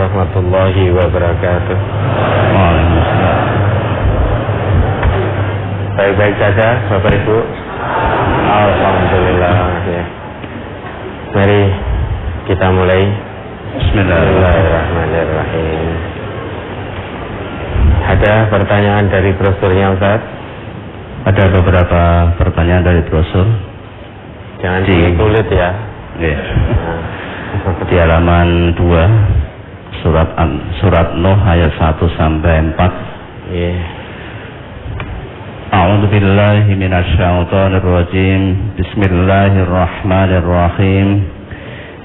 warahmatullahi wabarakatuh. Baik-baik saja Bapak Ibu. Alhamdulillah ya. Mari kita mulai. Bismillahirrahmanirrahim. Ada pertanyaan dari brosurnya Ustaz? Ada beberapa pertanyaan dari brosur. Jangan sulit ya. Iya. Di halaman 2 surat Nuh ayat 1 sampai 4. Iya. A'udzu billahi minasyaitonir rajim. Bismillahirrahmanirrahim.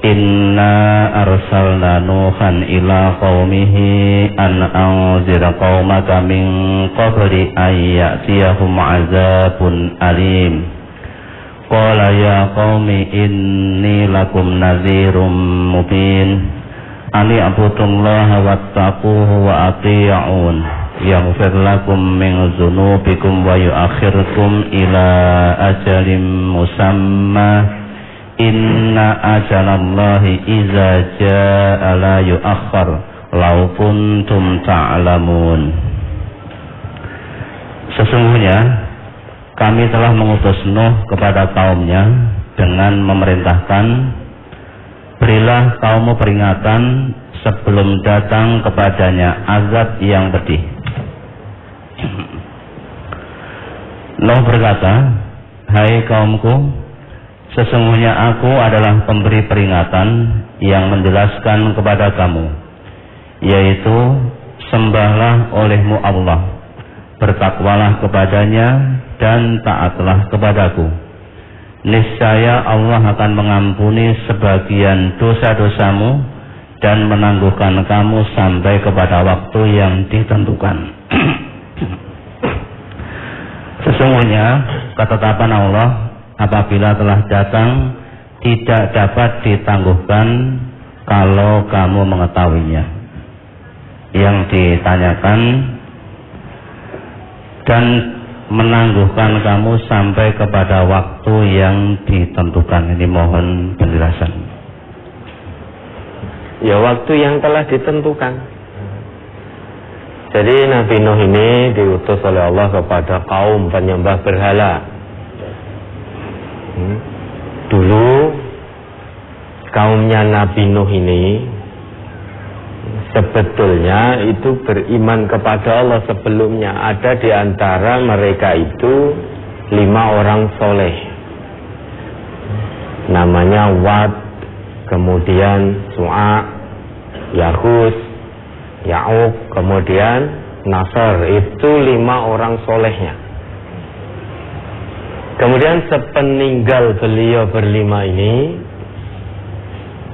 Inna arsalna Nuhan ila qaumihi an anzir qaumaka min qabli an ya'tiyahum 'adzabun alim. Qala ya qaumi inni lakum nadhirum mubin. Ani abudullaha wattaquhu wa ati'un. Yaghfir lakum min dzunubikum wa yu'akhirkum ila ajalin musamma. Inna ajalallahi iza jaa la yu'akhkhar law kuntum ta'lamun. Sesungguhnya kami telah mengutus Nuh kepada kaumnya dengan memerintahkan, berilah kaummu peringatan sebelum datang kepadanya azab yang pedih. Nuh berkata, hai kaumku, sesungguhnya aku adalah pemberi peringatan yang menjelaskan kepada kamu, yaitu sembahlah olehmu Allah, bertakwalah kepadanya dan taatlah kepadaku. Niscaya Allah akan mengampuni sebagian dosa-dosamu dan menangguhkan kamu sampai kepada waktu yang ditentukan. Sesungguhnya ketetapan Allah apabila telah datang tidak dapat ditangguhkan kalau kamu mengetahuinya. Yang ditanyakan dan menangguhkan kamu sampai kepada waktu yang ditentukan. Ini mohon penjelasan. Ya, waktu yang telah ditentukan. Jadi Nabi Nuh ini diutus oleh Allah kepada kaum penyembah berhala. Dulu kaumnya Nabi Nuh ini sebetulnya itu beriman kepada Allah sebelumnya. Ada di antara mereka itu 5 orang soleh. Namanya Wad, kemudian Su'a, Yahus, Ya'uq, kemudian Nasr. Itu 5 orang solehnya. Kemudian sepeninggal beliau berlima ini,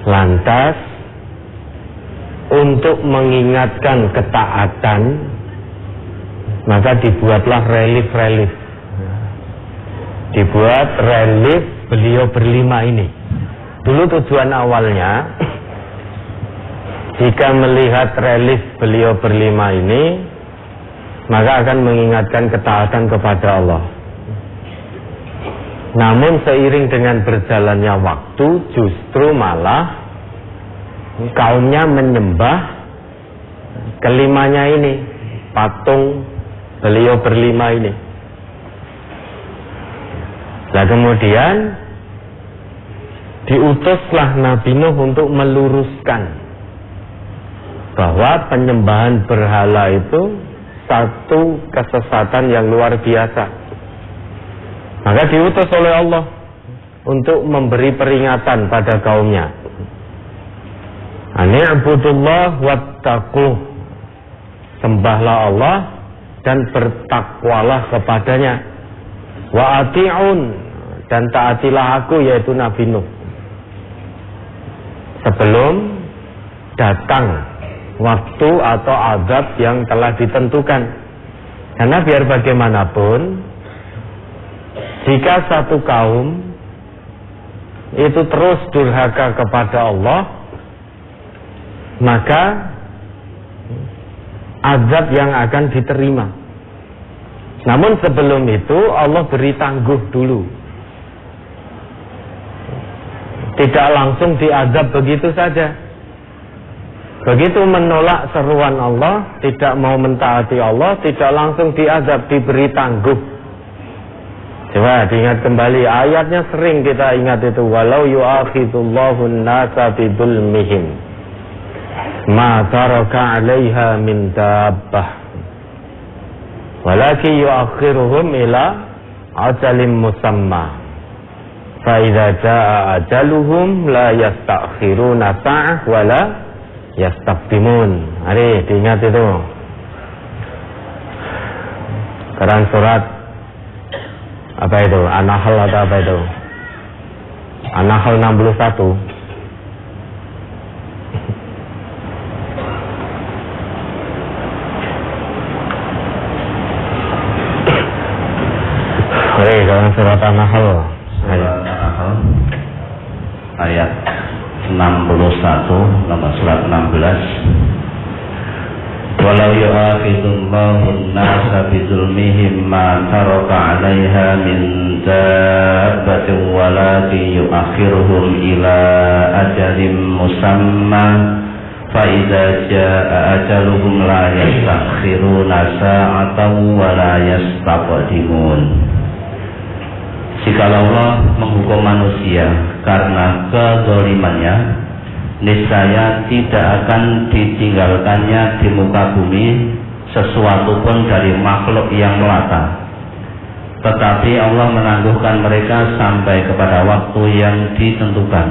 lantas untuk mengingatkan ketaatan, maka dibuatlah relief. Dibuat relief beliau berlima ini. Dulu tujuan awalnya, jika melihat relief beliau berlima ini, maka akan mengingatkan ketaatan kepada Allah. Namun seiring dengan berjalannya waktu, justru malah kaumnya menyembah kelimanya ini, patung beliau berlima ini. Nah kemudian diutuslah Nabi Nuh untuk meluruskan bahwa penyembahan berhala itu satu kesesatan yang luar biasa. Maka diutus oleh Allah untuk memberi peringatan pada kaumnya. Ani'budullah wattaquh. Sembahlah Allah dan bertakwalah kepadanya. Wa ati'un, dan taatilah aku, yaitu Nabi Nuh. Sebelum datang waktu atau azab yang telah ditentukan. Karena biar bagaimanapun, jika satu kaum itu terus durhaka kepada Allah, maka azab yang akan diterima. Namun sebelum itu Allah beri tangguh dulu. Tidak langsung diazab begitu saja. Begitu menolak seruan Allah, tidak mau mentaati Allah, tidak langsung diazab, diberi tangguh. Coba diingat kembali, ayatnya sering kita ingat itu. Walau yu'akhidullahu an-nasa bidzulmihim ma taraka 'alaiha min dabbah walakin yu'akhiruhum ila ajalin musamma fa idza jaa ajaluhum la yastakhiruna sa'ah wala yastaqdimun. Mari diingat itu. Quran surat apa itu? An-Nahl atau apa itu? An-Nahl 61. Mari dalam surat An-Nahl. Surat An-Nahl ayat 61, nomor surat 16. Walau yu'akhidullahu an-nasa bizulmihim ma taraka 'alaiha min dabbatin walakin yu'akhiruhum ila ajalin musamma fa idza jaa ajaluhum la yastakhiruna sa'atan wa la yastaqdimun. Jikalau Allah menghukum manusia karena kezalimannya, niscaya tidak akan ditinggalkannya di muka bumi sesuatu pun dari makhluk yang melata. Tetapi Allah menangguhkan mereka sampai kepada waktu yang ditentukan.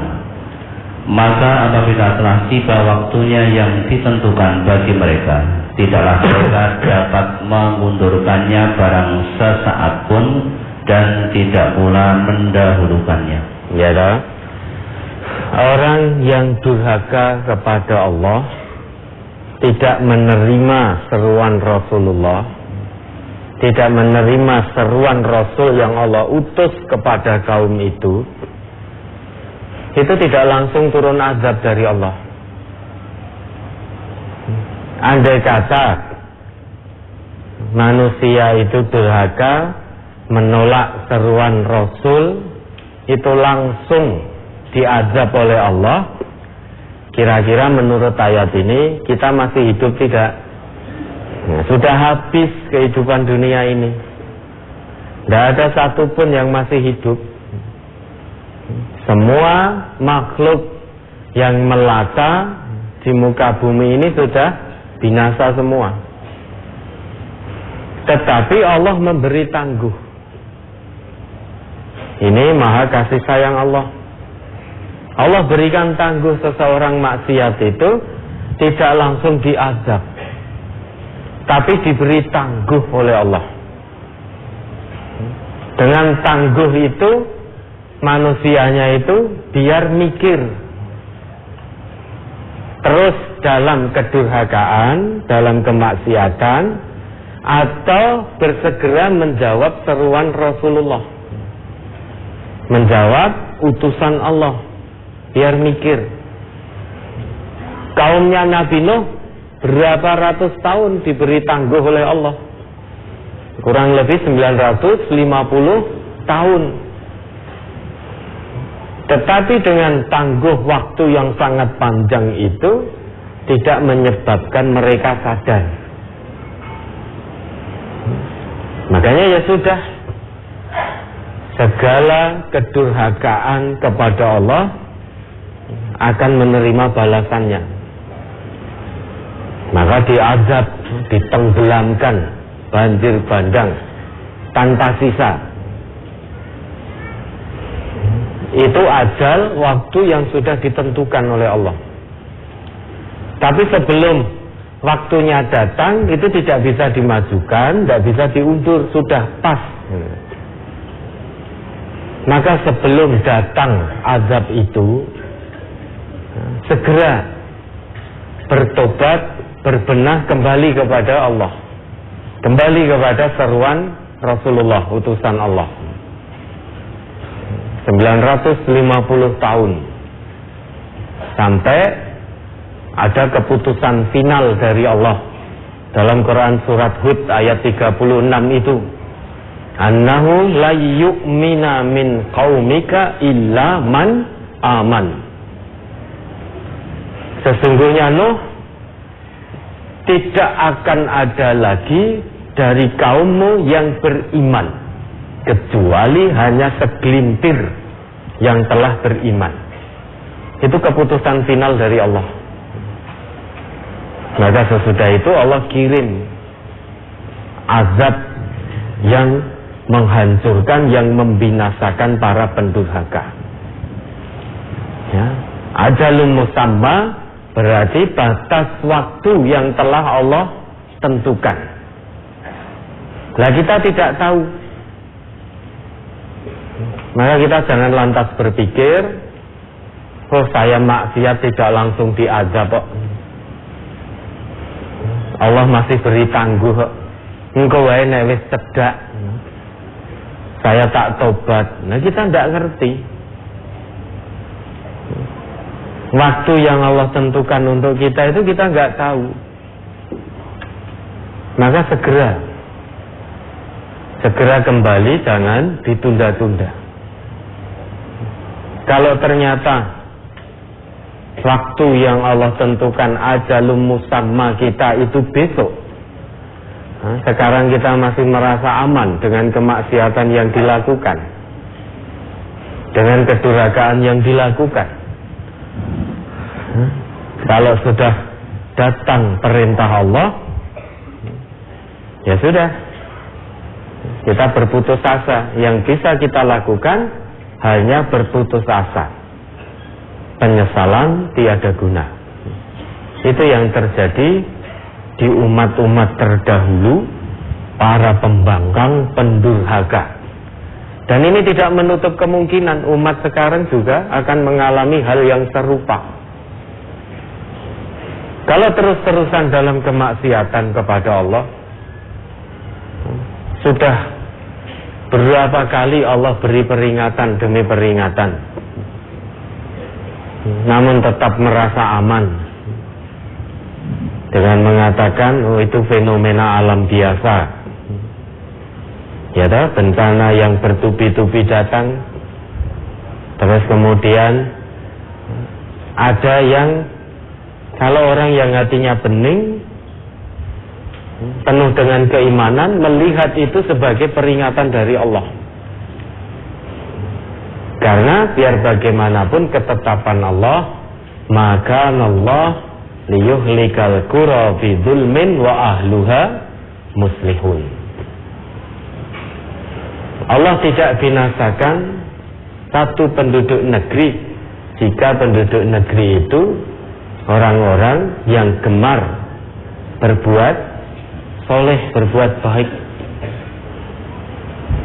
Maka apabila telah tiba waktunya yang ditentukan bagi mereka, tidaklah mereka dapat mengundurkannya barang sesaat pun dan tidak pula mendahulukannya. Ya dah. Orang yang durhaka kepada Allah, tidak menerima seruan Rasulullah, tidak menerima seruan Rasul yang Allah utus kepada kaum itu tidak langsung turun azab dari Allah. Andai kata manusia itu durhaka, menolak seruan Rasul, itu langsung diazab oleh Allah. Kira-kira menurut ayat ini kita masih hidup tidak? Nah, sudah habis kehidupan dunia ini. Tidak ada satupun yang masih hidup. Semua makhluk yang melata di muka bumi ini sudah binasa semua. Tetapi Allah memberi tangguh. Ini maha kasih sayang Allah. Allah berikan tangguh seseorang maksiat itu tidak langsung diazab, tapi diberi tangguh oleh Allah. Dengan tangguh itu manusianya itu biar mikir terus dalam kedurhakaan, dalam kemaksiatan, atau bersegera menjawab seruan Rasulullah, menjawab utusan Allah, biar mikir. Kaumnya Nabi Nuh berapa ratus tahun diberi tangguh oleh Allah? Kurang lebih 950 tahun. Tetapi dengan tangguh waktu yang sangat panjang itu tidak menyebabkan mereka sadar. Makanya ya sudah, segala kedurhakaan kepada Allah akan menerima balasannya. Maka diazab, ditenggelamkan, banjir bandang, tanpa sisa. Itu ajal waktu yang sudah ditentukan oleh Allah. Tapi sebelum waktunya datang, itu tidak bisa dimajukan, tidak bisa diundur, sudah pas. Maka sebelum datang azab itu, segera bertobat, berbenah, kembali kepada Allah, kembali kepada seruan Rasulullah, utusan Allah. 950 tahun sampai ada keputusan final dari Allah dalam Quran surat Hud ayat 36 itu, annahu la yu'mina min qaumika illa man aman. Sesungguhnya Nuh tidak akan ada lagi dari kaummu yang beriman, kecuali hanya segelintir yang telah beriman. Itu keputusan final dari Allah. Maka sesudah itu Allah kirim azab yang menghancurkan, yang membinasakan para pendurhaka. Ya, ajalun musamma berarti batas waktu yang telah Allah tentukan. Lah kita tidak tahu. Maka kita jangan lantas berpikir, oh saya maksiat tidak langsung diazab kok. Allah masih beri tangguh kok. Engko wae nek wis cedak. Saya tak tobat. Nah kita tidak ngerti. Waktu yang Allah tentukan untuk kita itu kita nggak tahu. Maka segera kembali, jangan ditunda-tunda. Kalau ternyata waktu yang Allah tentukan ajalum musamma kita itu besok, sekarang kita masih merasa aman dengan kemaksiatan yang dilakukan, dengan kedurhakaan yang dilakukan. Kalau sudah datang perintah Allah, ya sudah, kita berputus asa. Yang bisa kita lakukan hanya berputus asa. Penyesalan tiada guna. Itu yang terjadi di umat-umat terdahulu, para pembangkang, pendurhaka. Dan ini tidak menutup kemungkinan umat sekarang juga akan mengalami hal yang serupa. Kalau terus-terusan dalam kemaksiatan kepada Allah, sudah berapa kali Allah beri peringatan demi peringatan, namun tetap merasa aman dengan mengatakan, oh itu fenomena alam biasa. Ya dah, bencana yang bertubi-tubi datang, terus kemudian ada yang, kalau orang yang hatinya bening, penuh dengan keimanan, melihat itu sebagai peringatan dari Allah. Karena biar bagaimanapun ketetapan Allah, maka Allah liyuhlikal qura fi dzulmin wa ahluha muslihun. Allah tidak binasakan satu penduduk negeri jika penduduk negeri itu orang-orang yang gemar berbuat soleh, berbuat baik.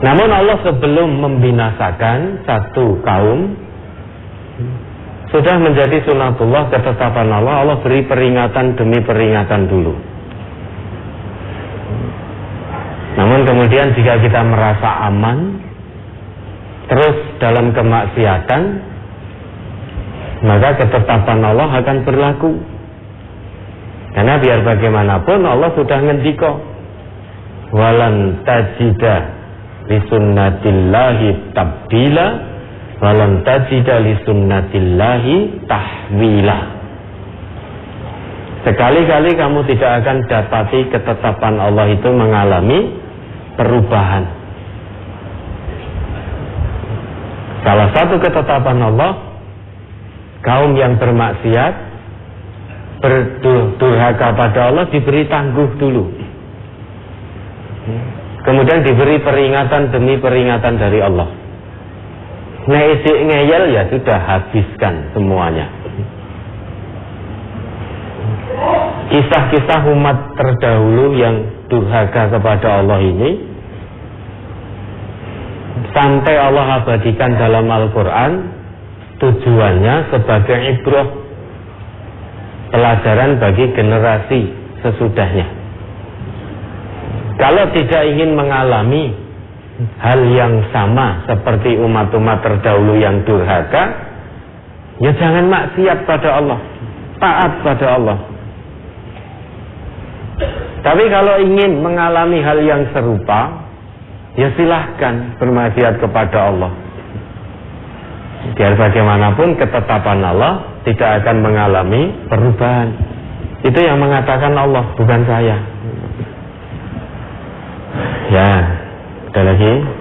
Namun Allah sebelum membinasakan satu kaum, sudah menjadi sunatullah, ketetapan Allah, Allah beri peringatan demi peringatan dulu. Namun kemudian jika kita merasa aman terus dalam kemaksiatan, maka ketetapan Allah akan berlaku. Karena biar bagaimanapun Allah sudah ngendika, walan tajida li sunnatillahi tabdila walan tajida li sunnatillahi tahwila. Sekali-kali kamu tidak akan dapati ketetapan Allah itu mengalami perubahan. Salah satu ketetapan Allah, kaum yang bermaksiat, berdurhaka pada Allah diberi tangguh dulu. Kemudian diberi peringatan demi peringatan dari Allah. Ngejek ngeyel, ya sudah, habiskan semuanya. Kisah-kisah umat terdahulu yang durhaka kepada Allah ini sampai Allah abadikan dalam Al-Quran, tujuannya sebagai ibrah, pelajaran bagi generasi sesudahnya. Kalau tidak ingin mengalami hal yang sama seperti umat-umat terdahulu yang durhaka, ya jangan maksiat pada Allah, taat pada Allah. Tapi kalau ingin mengalami hal yang serupa, ya silahkan bermaksiat kepada Allah. Biar bagaimanapun ketetapan Allah tidak akan mengalami perubahan. Itu yang mengatakan Allah, bukan saya. Ya, ada lagi.